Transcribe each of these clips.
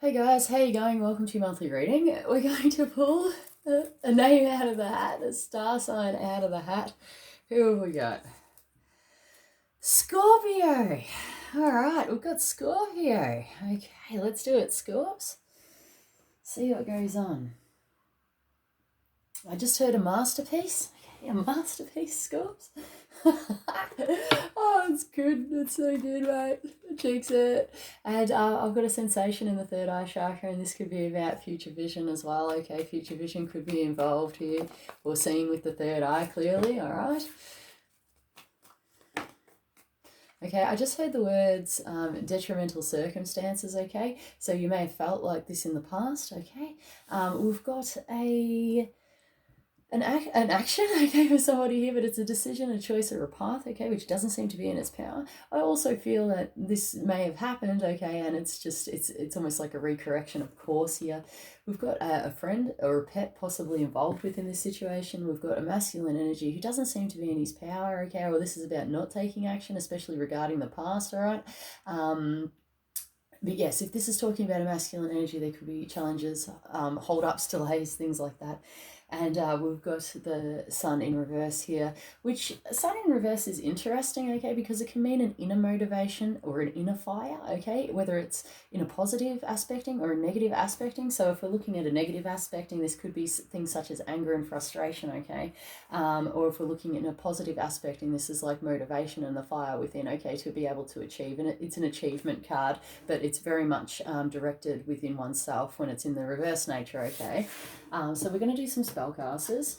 Hey guys, how you going? Welcome to your monthly reading. We're going to pull a name out of the hat, a star sign out of the hat. Who have we got? Scorpio. All right, we've got Scorpio. Okay, let's do it, Scorps. See what goes on. I just heard a masterpiece. Okay, a masterpiece, Scorps. Oh, it's good. It's so good, mate. Cheeks it. And I've got a sensation in the third eye chakra, and this could be about future vision as well. Okay, future vision could be involved here, or seeing with the third eye clearly. All right. Okay, I just heard the words detrimental circumstances. Okay, so you may have felt like this in the past. Okay, we've got an action, okay, for somebody here, but it's a decision, a choice, or a path, okay, which doesn't seem to be in its power. I also feel that this may have happened, okay, and it's almost like a recorrection of course here. We've got a friend or a pet possibly involved within this situation. We've got a masculine energy who doesn't seem to be in his power, okay, or this is about not taking action, especially regarding the past, all right. But yes, if this is talking about a masculine energy, there could be challenges, hold-ups, delays, things like that. And we've got the sun in reverse here, which sun in reverse is interesting, okay, because it can mean an inner motivation or an inner fire, okay, whether it's in a positive aspecting or a negative aspecting. So if we're looking at a negative aspecting, this could be things such as anger and frustration, okay, or if we're looking in a positive aspecting, this is like motivation and the fire within, okay, to be able to achieve. And it's an achievement card, but it's very much directed within oneself when it's in the reverse nature, okay. So we're going to do some spellcasters.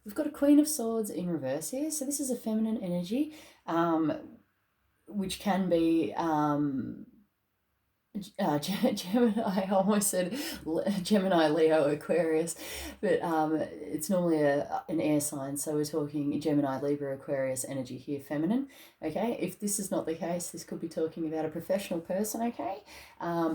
We've got a Queen of Swords in reverse here. So this is a feminine energy, which can be Gemini, I almost said Gemini, Leo, Aquarius, but it's normally an air sign. So we're talking Gemini, Libra, Aquarius energy here, feminine. Okay, if this is not the case, this could be talking about a professional person, okay,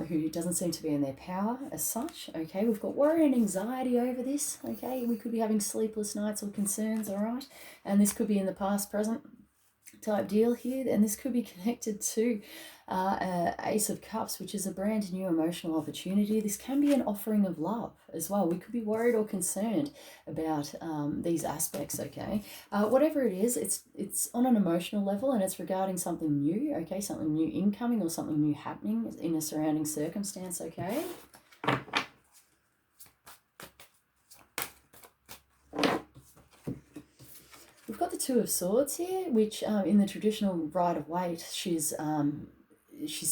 who doesn't seem to be in their power as such. Okay, we've got worry and anxiety over this. Okay, we could be having sleepless nights or concerns, all right, and this could be in the past, present type deal here, and this could be connected to Ace of Cups, which is a brand new emotional opportunity. This can be an offering of love as well. We could be worried or concerned about these aspects, okay. Whatever it is, it's on an emotional level, and it's regarding something new, okay, something new incoming or something new happening in a surrounding circumstance, okay. We've got the Two of Swords here, which in the traditional Rider-Waite, she's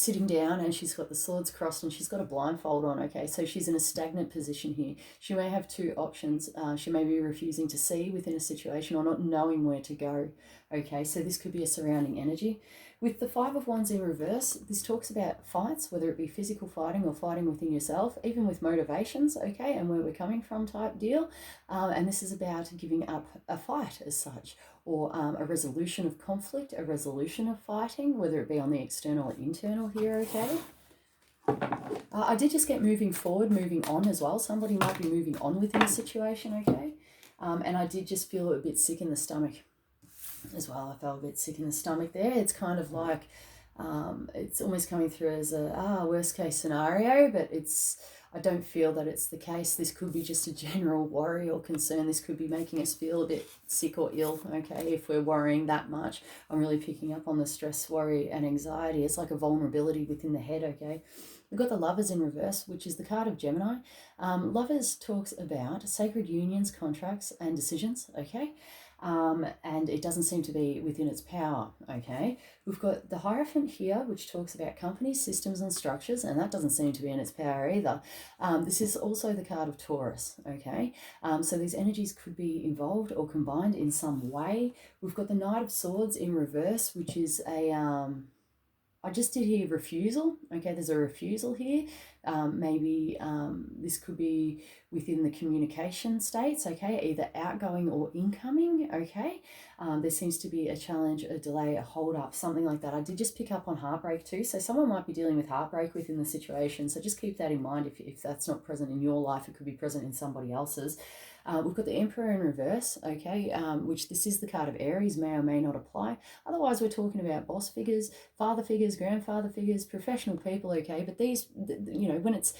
sitting down and she's got the swords crossed and she's got a blindfold on, okay, so she's in a stagnant position here. She may have two options. She may be refusing to see within a situation or not knowing where to go, okay, so this could be a surrounding energy. With the Five of Wands in reverse, this talks about fights, whether it be physical fighting or fighting within yourself, even with motivations, okay, and where we're coming from type deal. And this is about giving up a fight as such, or a resolution of conflict, a resolution of fighting, whether it be on the external or internal here, okay. I did just get moving forward, moving on as well. Somebody might be moving on within a situation, okay. And I did just feel a bit sick in the stomach as well. I felt a bit sick in the stomach there. It's kind of like, it's almost coming through as a worst case scenario, but I don't feel that it's the case. This could be just a general worry or concern. This could be making us feel a bit sick or ill, okay, if we're worrying that much. I'm really picking up on the stress, worry, and anxiety. It's like a vulnerability within the head, okay. We've got the Lovers in reverse, which is the card of Gemini. Lovers talks about sacred unions, contracts, and decisions, okay. And it doesn't seem to be within its power, okay. We've got the Hierophant here, which talks about companies, systems, and structures, and that doesn't seem to be in its power either. This is also the card of Taurus, okay. So these energies could be involved or combined in some way. We've got the Knight of Swords in reverse, which is I just did hear refusal. Okay, there's a refusal here. Maybe this could be within the communication states, okay, either outgoing or incoming, okay. There seems to be a challenge, a delay, a hold up, something like that. I did just pick up on heartbreak too. So someone might be dealing with heartbreak within the situation. So just keep that in mind. If that's not present in your life, it could be present in somebody else's. We've got the Emperor in reverse, okay, which this is the card of Aries, may or may not apply. Otherwise, we're talking about boss figures, father figures, grandfather figures, professional people, okay, but these, you know, when it's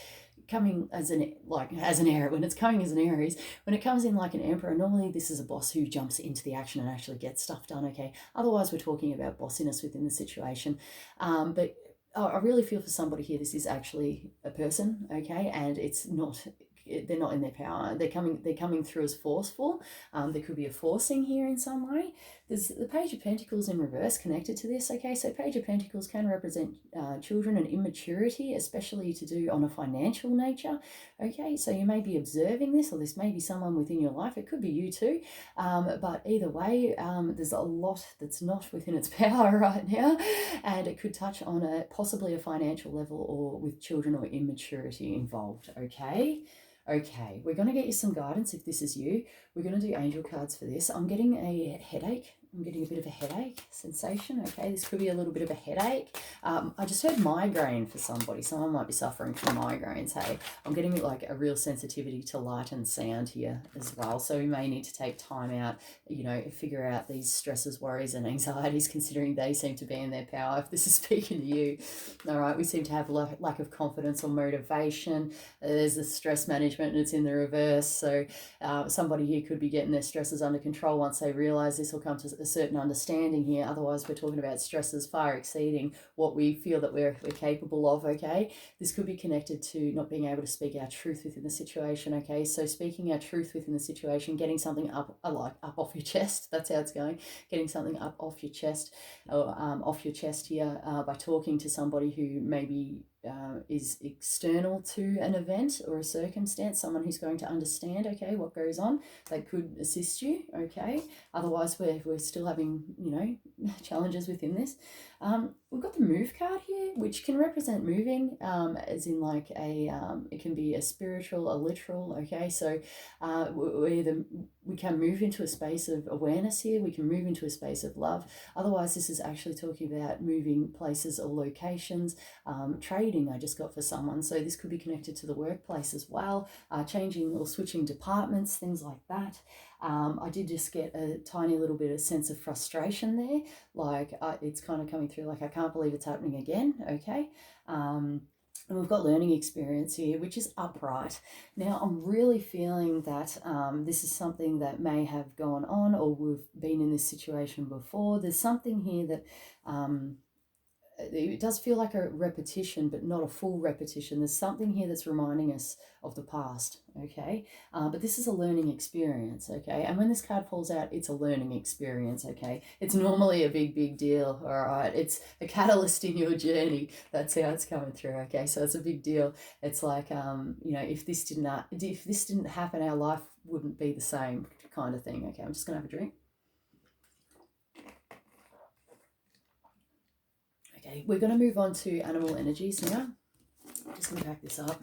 coming as an Aries, when it's coming as an Aries, when it comes in like an Emperor, normally this is a boss who jumps into the action and actually gets stuff done, okay. Otherwise, we're talking about bossiness within the situation, but I really feel for somebody here, this is actually a person, okay, and it's not, they're not in their power. They're coming through as forceful. There could be a forcing here in some way. There's the Page of Pentacles in reverse connected to this, okay? So Page of Pentacles can represent children and immaturity, especially to do on a financial nature, okay? So you may be observing this, or this may be someone within your life. It could be you too. But either way, there's a lot that's not within its power right now, and it could touch on possibly a financial level or with children or immaturity involved, okay? Okay, we're going to get you some guidance if this is you. We're going to do angel cards for this. I'm getting a headache. I'm getting a bit of a headache sensation. Okay, this could be a little bit of a headache. I just heard migraine for somebody. Someone might be suffering from migraines. Hey, I'm getting like a real sensitivity to light and sound here as well. So we may need to take time out, you know, figure out these stresses, worries and anxieties, considering they seem to be in their power. If this is speaking to you, all right, we seem to have lack of confidence or motivation. There's the stress management and it's in the reverse. So somebody here could be getting their stresses under control once they realize this, will come to a certain understanding here. Otherwise, we're talking about stresses far exceeding what we feel that we're capable of, okay? This could be connected to not being able to speak our truth within the situation, okay? So speaking our truth within the situation, getting something up off your chest, that's how it's going, getting something up off your chest, or off your chest here by talking to somebody who maybe is external to an event or a circumstance, someone who's going to understand, okay, what goes on. They could assist you, okay. Otherwise, we're still having, you know, challenges within this. We've got the move card here, which can represent moving, as in like it can be a spiritual, a literal, okay. So we can move into a space of awareness here. We can move into a space of love. Otherwise, this is actually talking about moving places or locations, trading I just got for someone. So this could be connected to the workplace as well, changing or switching departments, things like that. I did just get a tiny little bit of sense of frustration there. Like it's kind of coming through like, I can't believe it's happening again, okay? And we've got learning experience here, which is upright. Now, I'm really feeling that this is something that may have gone on, or we've been in this situation before. There's something here that it does feel like a repetition, but not a full repetition. There's something here that's reminding us of the past, okay? But this is a learning experience, okay? And when this card falls out, it's a learning experience, okay? It's normally a big deal, all right? It's a catalyst in your journey. That's how it's coming through, okay? So it's a big deal. It's like, you know, if this didn't happen, our life wouldn't be the same kind of thing, okay? I'm just going to have a drink. Okay, we're going to move on to animal energies now. I'm just going to back this up.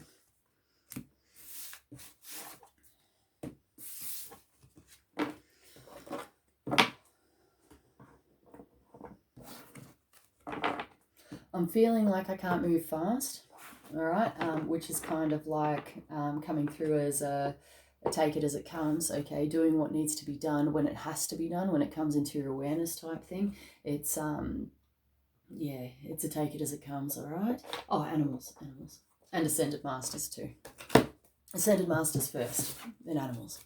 I'm feeling like I can't move fast, all right, which is kind of like coming through as a take it as it comes, okay, doing what needs to be done when it has to be done, when it comes into your awareness type thing. It's yeah, it's a take it as it comes, all right? Oh, animals. And Ascended Masters too. Ascended Masters first, then animals.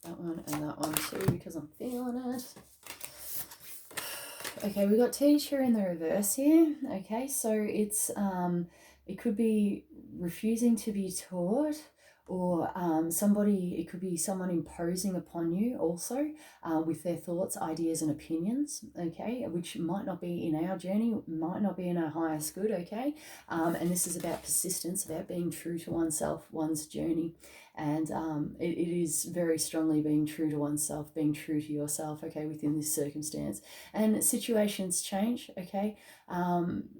That one and that one too, because I'm feeling it. Okay, we got teacher in the reverse here. Okay, so it's it could be refusing to be taught, or it could be someone imposing upon you also with their thoughts, ideas and opinions, okay, which might not be in our journey, might not be in our highest good, okay, and this is about persistence, about being true to oneself, one's journey. And it is very strongly being true to oneself, being true to yourself, okay, within this circumstance. And situations change, okay,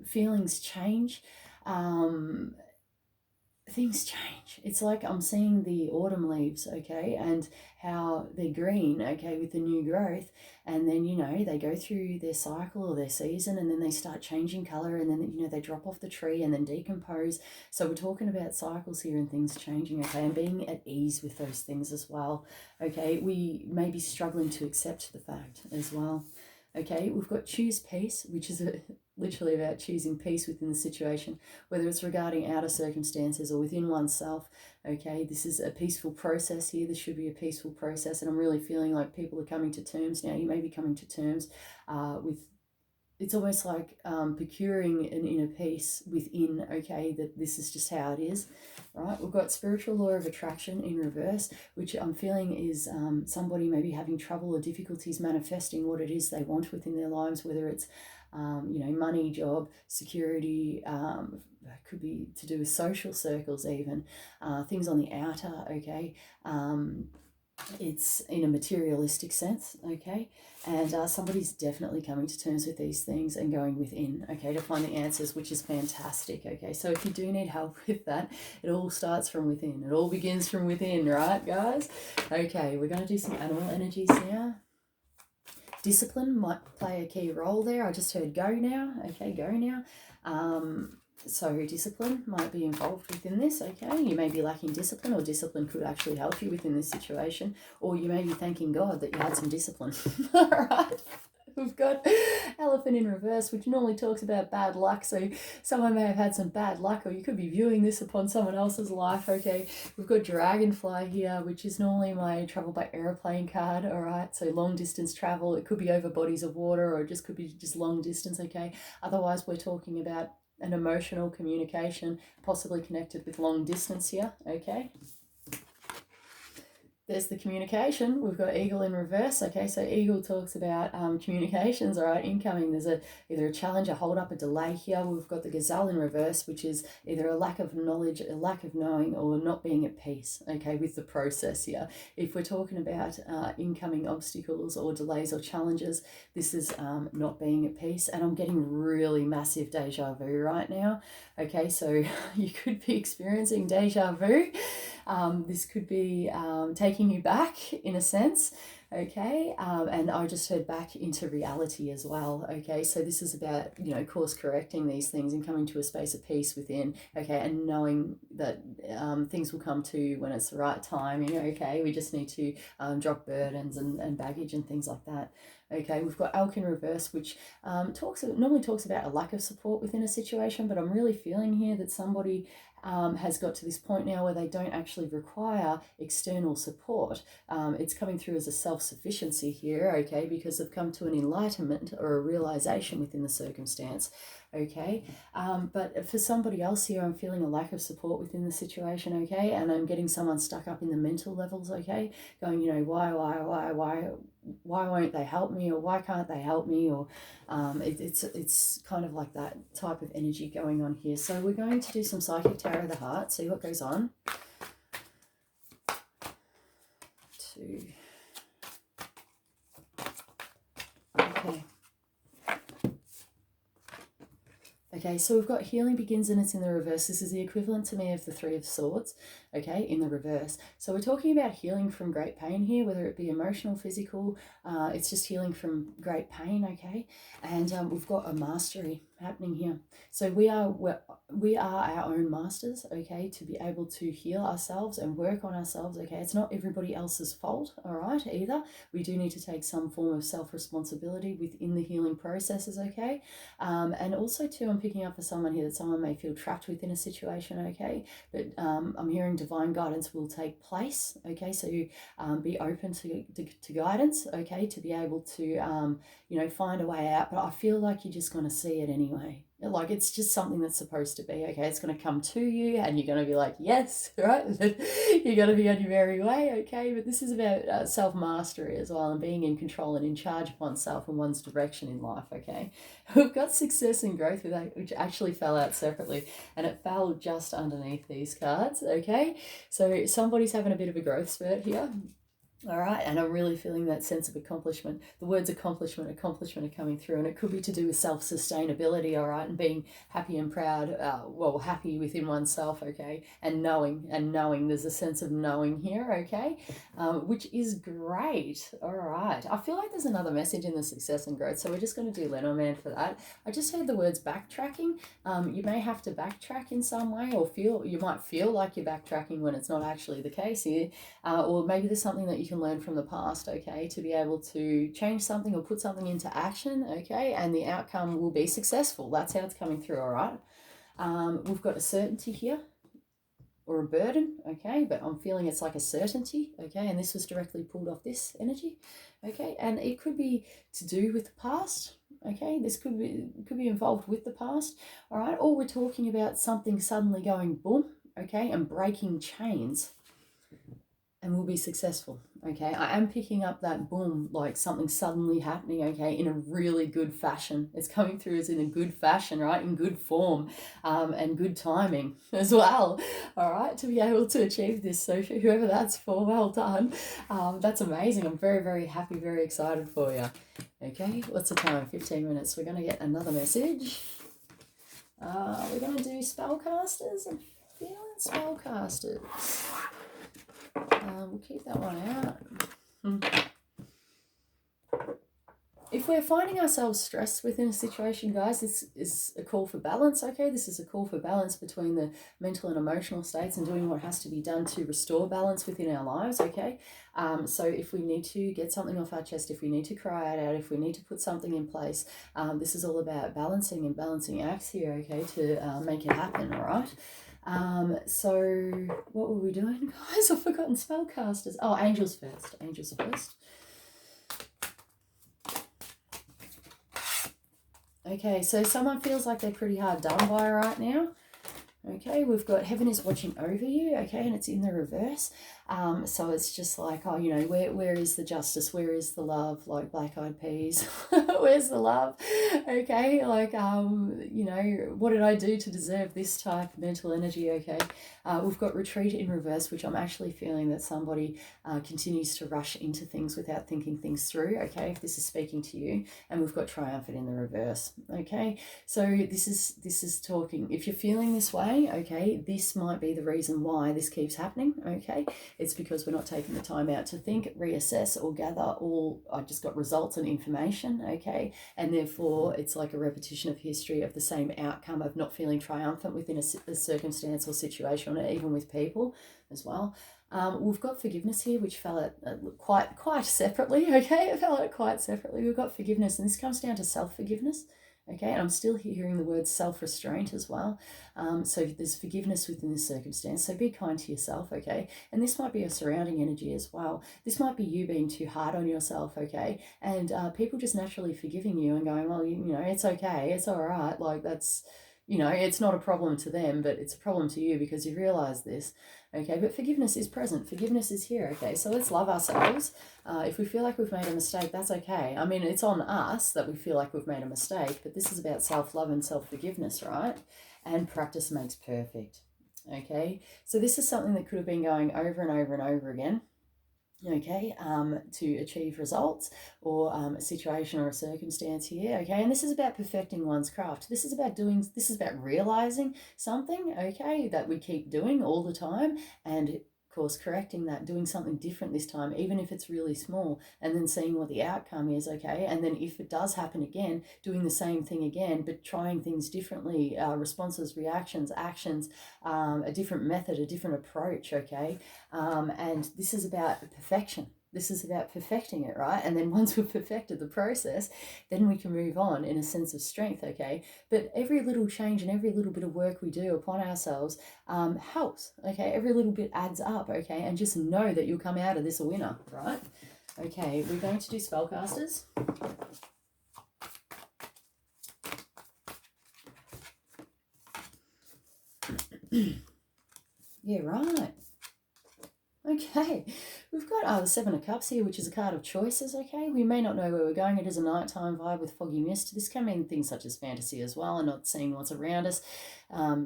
feelings change, things change. It's like I'm seeing the autumn leaves, okay, and how they're green, okay, with the new growth, and then, you know, they go through their cycle or their season, and then they start changing color, and then, you know, they drop off the tree and then decompose. So we're talking about cycles here and things changing, okay, and being at ease with those things as well, okay. We may be struggling to accept the fact as well. Okay, we've got choose peace, which is literally about choosing peace within the situation, whether it's regarding outer circumstances or within oneself. Okay, this is a peaceful process here. This should be a peaceful process, and I'm really feeling like people are coming to terms now. You may be coming to terms with, it's almost like procuring an inner peace within, okay, that this is just how it is, right? We've got spiritual law of attraction in reverse, which I'm feeling is somebody maybe having trouble or difficulties manifesting what it is they want within their lives, whether it's, you know, money, job, security, could be to do with social circles even, things on the outer, okay, it's in a materialistic sense, okay, and somebody's definitely coming to terms with these things and going within, okay, to find the answers, which is fantastic, okay. So if you do need help with that, it all starts from within. It all begins from within, right, guys? Okay, we're going to do some animal energies now. Discipline might play a key role there. I just heard go now, okay, go now. So discipline might be involved within this, okay? You may be lacking discipline, or discipline could actually help you within this situation, or you may be thanking God that you had some discipline. All right. We've got elephant in reverse, which normally talks about bad luck. So someone may have had some bad luck, or you could be viewing this upon someone else's life, okay? We've got dragonfly here, which is normally my travel by airplane card, all right? So long distance travel. It could be over bodies of water, or it just could be just long distance, okay? Otherwise, we're talking about an emotional communication, possibly connected with long distance here, okay? There's the communication. We've got eagle in reverse, okay? So eagle talks about communications, all right, incoming. There's either a challenge, a hold up, a delay here. We've got the gazelle in reverse, which is either a lack of knowledge, a lack of knowing, or not being at peace, okay, with the process here. If we're talking about incoming obstacles or delays or challenges, this is not being at peace. And I'm getting really massive deja vu right now, okay? So you could be experiencing deja vu. This could be taking you back in a sense, okay, and I just heard back into reality as well, okay. So this is about, you know, course correcting these things and coming to a space of peace within, okay, and knowing that things will come to you when it's the right time, you know, okay. We just need to drop burdens and baggage and things like that. Okay, we've got elk in reverse, which normally talks about a lack of support within a situation, but I'm really feeling here that somebody has got to this point now where they don't actually require external support. It's coming through as a self-sufficiency here, okay, because they've come to an enlightenment or a realization within the circumstance, okay. But for somebody else here, I'm feeling a lack of support within the situation, okay, and I'm getting someone stuck up in the mental levels, okay, going, you know, why won't they help me, or why can't they help me, or it's kind of like that type of energy going on here. So we're going to do some psychic tarot of the heart, see what goes on. Okay. Okay, so we've got healing begins and it's in the reverse. This is the equivalent to me of the Three of Swords, okay, in the reverse. So we're talking about healing from great pain here, whether it be emotional, physical, it's just healing from great pain, okay? And we've got a mastery happening here. So we are our own masters, okay, to be able to heal ourselves and work on ourselves, okay? It's not everybody else's fault, all right, either. We do need to take some form of self-responsibility within the healing processes, okay? And also too, I'm picking up for someone here that someone may feel trapped within a situation, okay? But I'm hearing divine guidance will take place, okay? So be open to guidance, okay? To be able to, you know, find a way out. But I feel like you're just going to see it anyway. Like it's just something that's supposed to be, okay? It's going to come to you and you're going to be like, yes, right? You're going to be on your merry way, okay? But this is about self-mastery as well, and being in control and in charge of oneself and one's direction in life, okay? We've got success and growth with that, which actually fell out separately, and it fell just underneath these cards, okay? So somebody's having a bit of a growth spurt here. All right, and I'm really feeling that sense of accomplishment. The words accomplishment, accomplishment are coming through, and it could be to do with self-sustainability, all right, and being happy and proud, happy within oneself, okay, and knowing. There's a sense of knowing here, okay, which is great. All right, I feel like there's another message in the success and growth, so we're just going to do Lenormand for that. I just heard the words backtracking. You may have to backtrack in some way, or you might feel like you're backtracking when it's not actually the case here. Or maybe there's something that you can learn from the past, okay, to be able to change something or put something into action, okay, and the outcome will be successful. That's how it's coming through, all right? We've got a certainty here or a burden, okay, but I'm feeling it's like a certainty, okay, and this was directly pulled off this energy, okay, and it could be to do with the past, okay, this could be involved with the past, all right, or we're talking about something suddenly going boom, okay, and breaking chains, and we'll be successful, okay? I am picking up that boom, like something suddenly happening, okay, in a really good fashion. It's coming through as in a good fashion, right, in good form, and good timing as well, all right, to be able to achieve this. So whoever that's for, well done. That's amazing. I'm very, very happy, very excited for you. Okay, what's the time? 15 minutes. We're going to get another message. We're going to do spellcasters. I'm feeling spellcasters. We'll keep that one out. If we're finding ourselves stressed within a situation, guys, this is a call for balance, okay? This is a call for balance between the mental and emotional states and doing what has to be done to restore balance within our lives, okay? So if we need to get something off our chest, if we need to cry it out, if we need to put something in place, this is all about balancing and balancing acts here, okay, to make it happen, all right? So what were we doing, guys? I've forgotten spellcasters. Oh, angels first. Angels first. Okay, so someone feels like they're pretty hard done by right now. Okay, we've got heaven is watching over you, okay, and it's in the reverse. So it's just like, oh, you know, where is the justice? Where is the love? Like Black Eyed Peas. Where's the love? Okay, like, you know, what did I do to deserve this type of mental energy? Okay, we've got retreat in reverse, which I'm actually feeling that somebody continues to rush into things without thinking things through, okay, if this is speaking to you. And we've got triumphant in the reverse, okay. So this is talking, if you're feeling this way, okay, this might be the reason why this keeps happening, okay. It's because we're not taking the time out to think, reassess, or gather all, I just got results and information, okay, and therefore it's like a repetition of history of the same outcome of not feeling triumphant within a circumstance or situation, or even with people as well. We've got forgiveness here, which fell out quite separately, okay, it fell out quite separately. We've got forgiveness, and this comes down to self-forgiveness. Okay, and I'm still hearing the word self-restraint as well. So there's forgiveness within this circumstance. So be kind to yourself, okay? And this might be a surrounding energy as well. This might be you being too hard on yourself, okay? And people just naturally forgiving you and going, well, you know, it's okay, it's all right. Like that's, you know, it's not a problem to them, but it's a problem to you because you realize this. Okay, but forgiveness is present. Forgiveness is here, okay? So let's love ourselves. If we feel like we've made a mistake, that's okay. I mean, it's on us that we feel like we've made a mistake, but this is about self-love and self-forgiveness, right? And practice makes perfect, okay? So this is something that could have been going over and over and over again, okay, to achieve results, or a situation or a circumstance here, okay, and this is about perfecting one's craft. This is about realizing something, okay, that we keep doing all the time, and course correcting that, doing something different this time, even if it's really small, and then seeing what the outcome is, okay, and then if it does happen again, doing the same thing again, but trying things differently, responses, reactions, actions, a different method, a different approach, okay, and this is about perfection. This is about perfecting it, right? And then once we've perfected the process, then we can move on in a sense of strength, okay? But every little change and every little bit of work we do upon ourselves helps, okay? Every little bit adds up, okay? And just know that you'll come out of this a winner, right? Okay, we're going to do spellcasters. Yeah, right. Okay, We've got the Seven of Cups here, which is a card of choices, okay? We may not know where we're going. It is a nighttime vibe with foggy mist. This can mean things such as fantasy as well and not seeing what's around us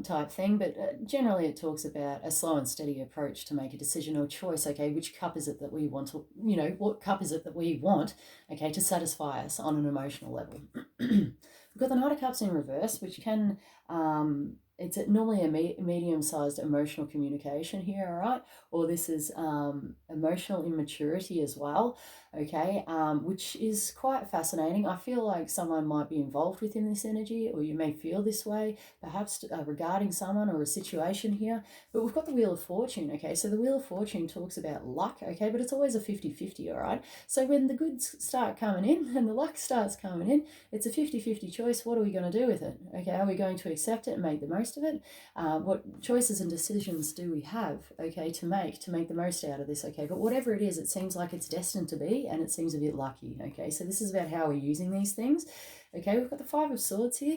type thing. But generally it talks about a slow and steady approach to make a decision or choice, okay? Which cup is it that we want to, what cup is it that we want, okay, to satisfy us on an emotional level? We've got the Knight of Cups in reverse, which can... it's normally a medium-sized emotional communication here, all right? Or this is emotional immaturity as well, okay? Which is quite fascinating. I feel like someone might be involved within this energy, or you may feel this way, perhaps regarding someone or a situation here. But we've got the Wheel of Fortune, okay? So the Wheel of Fortune talks about luck, okay? But it's always a 50-50, all right? So when the goods start coming in and the luck starts coming in, it's a 50-50 choice. What are we going to do with it? Okay, are we going to accept it and make the most of it? What choices and decisions do we have, okay, to make the most out of this, okay? But whatever it is, it seems like it's destined to be, and it seems a bit lucky, okay? So this is about how we're using these things, okay? We've got the Five of Swords here,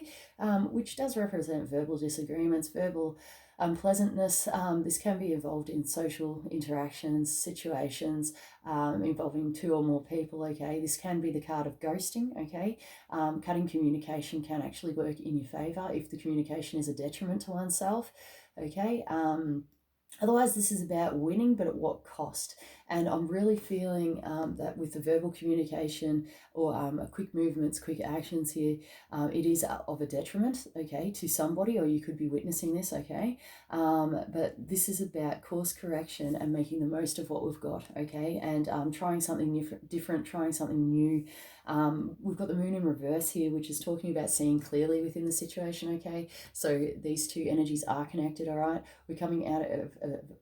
which does represent verbal disagreements, verbal unpleasantness. This can be involved in social interactions, situations involving two or more people, okay? This can be the card of ghosting, okay? Cutting communication can actually work in your favour if the communication is a detriment to oneself, okay? Otherwise, this is about winning, but at what cost? And I'm really feeling that with the verbal communication or quick movements, quick actions here, it is of a detriment, okay, to somebody, or you could be witnessing this, okay? But this is about course correction and making the most of what we've got, okay? And trying something different, trying something new. We've got the Moon in reverse here, which is talking about seeing clearly within the situation, okay? So these two energies are connected, all right? We're coming out of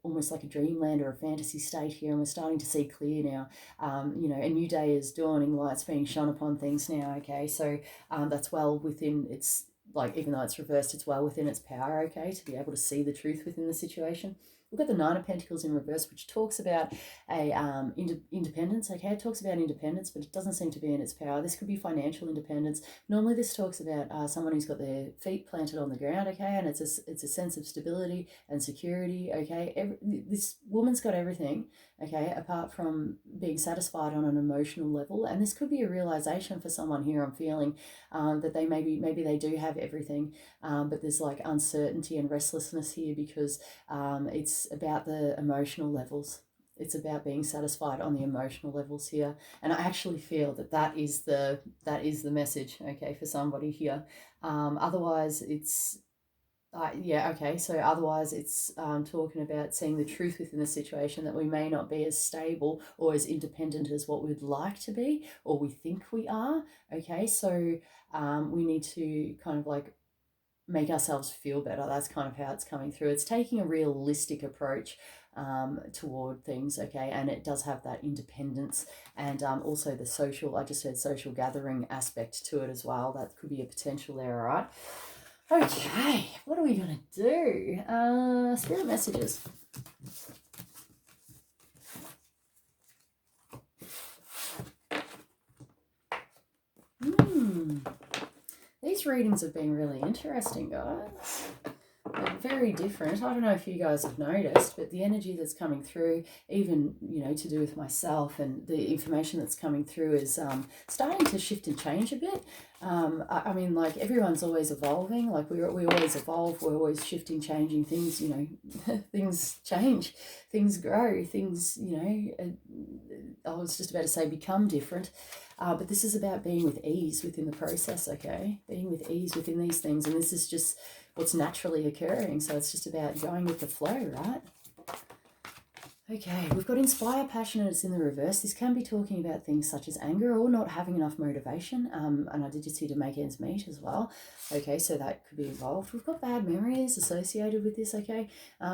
almost like a dreamland or a fantasy state here, and we're starting to see clear now. A new day is dawning, lights being shone upon things now, okay? So that's well within its, like, even though it's reversed, it's well within its power, okay, to be able to see the truth within the situation. We've got the Nine of Pentacles in reverse, which talks about a independence, okay? It talks about independence, but it doesn't seem to be in its power. This could be financial independence. Normally this talks about someone who's got their feet planted on the ground, okay? And it's a sense of stability and security, okay? This woman's got everything, okay, apart from being satisfied on an emotional level. And this could be a realization for someone here, I'm feeling, that they maybe they do have everything, but there's like uncertainty and restlessness here because it's about the emotional levels. It's about being satisfied on the emotional levels here, and I actually feel that is the message, okay, for somebody here. Otherwise, it's so otherwise it's talking about seeing the truth within the situation, that we may not be as stable or as independent as what we'd like to be or we think we are, okay? So we need to kind of like make ourselves feel better. That's kind of how it's coming through. It's taking a realistic approach toward things, okay? And it does have that independence and also the social, I just said social gathering aspect to it as well. That could be a potential there, all right? Okay, what are we going to do? Spirit messages. These readings have been really interesting, guys. They're very different. I don't know if you guys have noticed, but the energy that's coming through, even, to do with myself, and the information that's coming through is starting to shift and change a bit. I mean, like, everyone's always evolving. Like, we always evolve. We're always shifting, changing things, things change, things grow, things, I was just about to say become different. But this is about being with ease within the process, okay? Being with ease within these things. And this is just what's naturally occurring. So it's just about going with the flow, right? Okay, we've got inspire, passionate, it's in the reverse. This can be talking about things such as anger or not having enough motivation. And I did just here to make ends meet as well. Okay, so that could be involved. We've got bad memories associated with this, okay?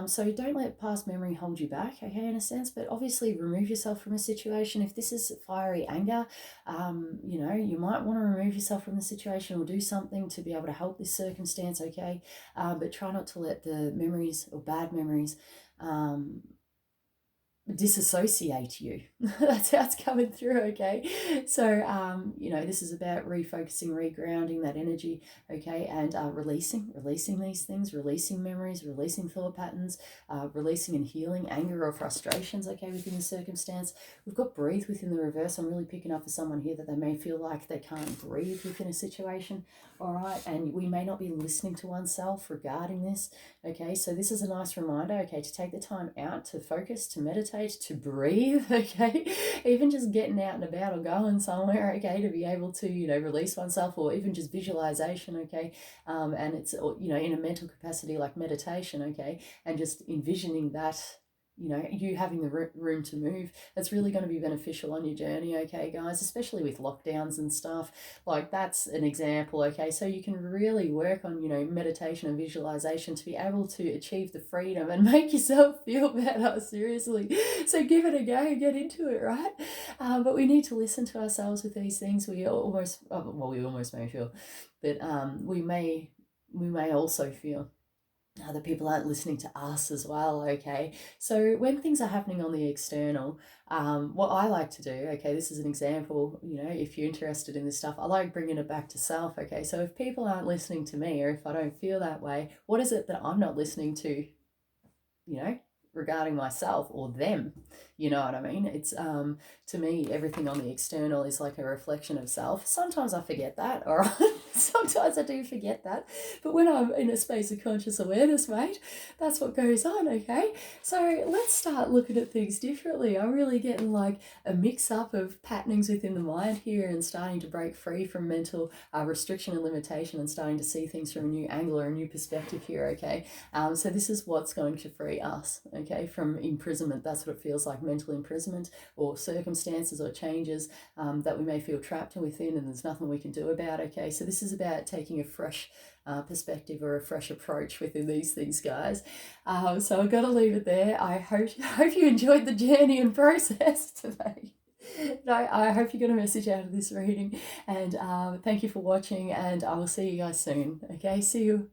So don't let past memory hold you back, okay, in a sense. But obviously remove yourself from a situation. If this is fiery anger, you might want to remove yourself from the situation or do something to be able to help this circumstance, okay? But try not to let the memories or bad memories disassociate you. That's how it's coming through, okay? So, this is about refocusing, regrounding that energy, okay? And releasing these things, releasing memories, releasing thought patterns, releasing and healing anger or frustrations, okay, within the circumstance. We've got breathe within the reverse. I'm really picking up for someone here that they may feel like they can't breathe within a situation, all right? And we may not be listening to oneself regarding this, okay? So this is a nice reminder, okay, to take the time out to focus, to meditate, to breathe, okay, even just getting out and about or going somewhere, okay, to be able to release oneself, or even just visualization, okay, and it's in a mental capacity like meditation, okay, and just envisioning that you having the room to move. That's really going to be beneficial on your journey, okay, guys, especially with lockdowns and stuff. Like, that's an example, okay? So you can really work on, meditation and visualization to be able to achieve the freedom and make yourself feel better, seriously. So give it a go, get into it, right? But we need to listen to ourselves with these things. We almost may feel, but we may also feel other people aren't listening to us as well, okay? So when things are happening on the external, what I like to do, okay, this is an example, if you're interested in this stuff, I like bringing it back to self, okay? So if people aren't listening to me, or if I don't feel that way, what is it that I'm not listening to, regarding myself or them? You know what I mean? It's to me, everything on the external is like a reflection of self. Sometimes I forget that, all right? Sometimes I do forget that, but when I'm in a space of conscious awareness, mate, that's what goes on, okay? So let's start looking at things differently. I'm really getting like a mix up of patternings within the mind here, and starting to break free from mental restriction and limitation, and starting to see things from a new angle or a new perspective here, okay? So this is what's going to free us, okay, from imprisonment. That's what it feels like, mental imprisonment, or circumstances or changes that we may feel trapped within, and there's nothing we can do about, okay? So this is about taking a fresh perspective or a fresh approach within these things, guys. So I've got to leave it there. I hope you enjoyed the journey and process today. I hope you got a message out of this reading, and thank you for watching, and I will see you guys soon. Okay, see you.